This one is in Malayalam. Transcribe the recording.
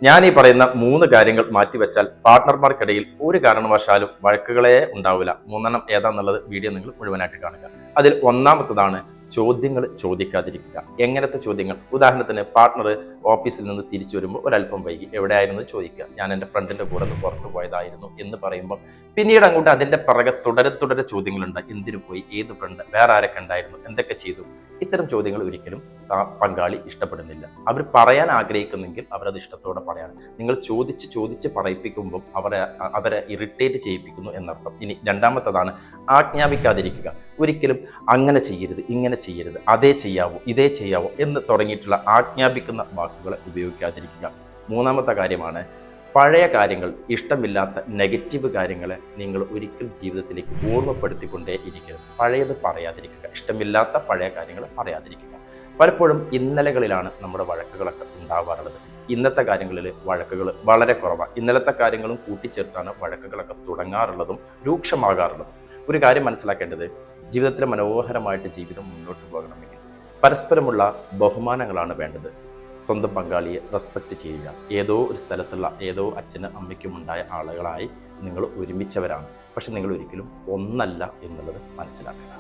ഞാൻ ഈ പറയുന്ന 3 കാര്യങ്ങൾ മാറ്റിവെച്ചാൽ പാർട്ട്ണർമാർക്കിടയിൽ ഒരു കാരണവശാലും വഴക്കുകളെ ഉണ്ടാവില്ല. 3 ഏതാന്നുള്ളത് വീഡിയോ നിങ്ങൾ മുഴുവനായിട്ട് കാണുക. അതിൽ ഒന്നാമത്തതാണ് ചോദ്യങ്ങൾ ചോദിക്കാതിരിക്കുക. എങ്ങനത്തെ ചോദ്യങ്ങൾ? ഉദാഹരണത്തിന് പാർട്ട്ണർ ഓഫീസിൽ നിന്ന് തിരിച്ചു വരുമ്പോൾ ഒരല്പം വൈകി, എവിടെയായിരുന്നു ചോദിക്കുക. ഞാൻ എൻ്റെ ഫ്രണ്ടിൻ്റെ കൂടെ ഒന്ന് പുറത്തു പോയതായിരുന്നു എന്ന് പറയുമ്പോൾ പിന്നീട് അങ്ങോട്ട് അതിൻ്റെ പിറകെ തുടരെ ചോദ്യങ്ങളുണ്ട്. എന്തിനു പോയി, ഏത് ഫ്രണ്ട്, വേറെ ആരൊക്കെ ഉണ്ടായിരുന്നു, എന്തൊക്കെ ചെയ്തു. ഇത്തരം ചോദ്യങ്ങൾ ഒരിക്കലും പങ്കാളി ഇഷ്ടപ്പെടുന്നില്ല. അവർ പറയാൻ ആഗ്രഹിക്കുന്നെങ്കിൽ അവരത് ഇഷ്ടത്തോടെ പറയാണ്. നിങ്ങൾ ചോദിച്ച് പറയിപ്പിക്കുമ്പോൾ അവരെ ഇറിറ്റേറ്റ് ചെയ്യിപ്പിക്കുന്നു എന്നർത്ഥം. ഇനി രണ്ടാമത്തതാണ് ആജ്ഞാപിക്കാതിരിക്കുക. ഒരിക്കലും അങ്ങനെ ചെയ്യരുത്, ഇങ്ങനെ ചെയ്യരുത്, അതേ ചെയ്യാവൂ, ഇതേ ചെയ്യാവൂ എന്ന് തുടങ്ങിയിട്ടുള്ള ആജ്ഞാപിക്കുന്ന വാക്കുകൾ ഉപയോഗിക്കാതിരിക്കുക. മൂന്നാമത്തെ കാര്യമാണ് പഴയ കാര്യങ്ങൾ, ഇഷ്ടമില്ലാത്ത നെഗറ്റീവ് കാര്യങ്ങളെ നിങ്ങൾ ഒരിക്കലും ജീവിതത്തിലേക്ക് ഓർമ്മപ്പെടുത്തിക്കൊണ്ടേ ഇരിക്കരുത്. പഴയത് പറയാതിരിക്കുക, ഇഷ്ടമില്ലാത്ത പഴയ കാര്യങ്ങൾ പറയാതിരിക്കുക. പലപ്പോഴും ഇന്നലകളിലാണ് നമ്മുടെ വഴക്കുകളൊക്കെ ഉണ്ടാവാറുള്ളത്. ഇന്നത്തെ കാര്യങ്ങളിൽ വഴക്കുകൾ വളരെ കുറവാണ്. ഇന്നലത്തെ കാര്യങ്ങളും കൂട്ടിച്ചേർത്താണ് വഴക്കുകളൊക്കെ തുടങ്ങാറുള്ളതും രൂക്ഷമാകാറുള്ളതും. ഒരു കാര്യം മനസ്സിലാക്കേണ്ടത്, ജീവിതത്തിൽ മനോഹരമായിട്ട് ജീവിതം മുന്നോട്ട് പോകണമെങ്കിൽ പരസ്പരമുള്ള ബഹുമാനങ്ങളാണ് വേണ്ടത്. സ്വന്തം പങ്കാളിയെ റെസ്പെക്റ്റ് ചെയ്യുക. ഏതോ ഒരു സ്ഥലത്തുള്ള ഏതോ അച്ഛനും അമ്മയ്ക്കും ഉണ്ടായ ആളുകളായി നിങ്ങൾ ഒരുമിച്ചവരാണ്. പക്ഷെ നിങ്ങൾ ഒരിക്കലും ഒന്നല്ല എന്നുള്ളത് മനസ്സിലാക്കുക.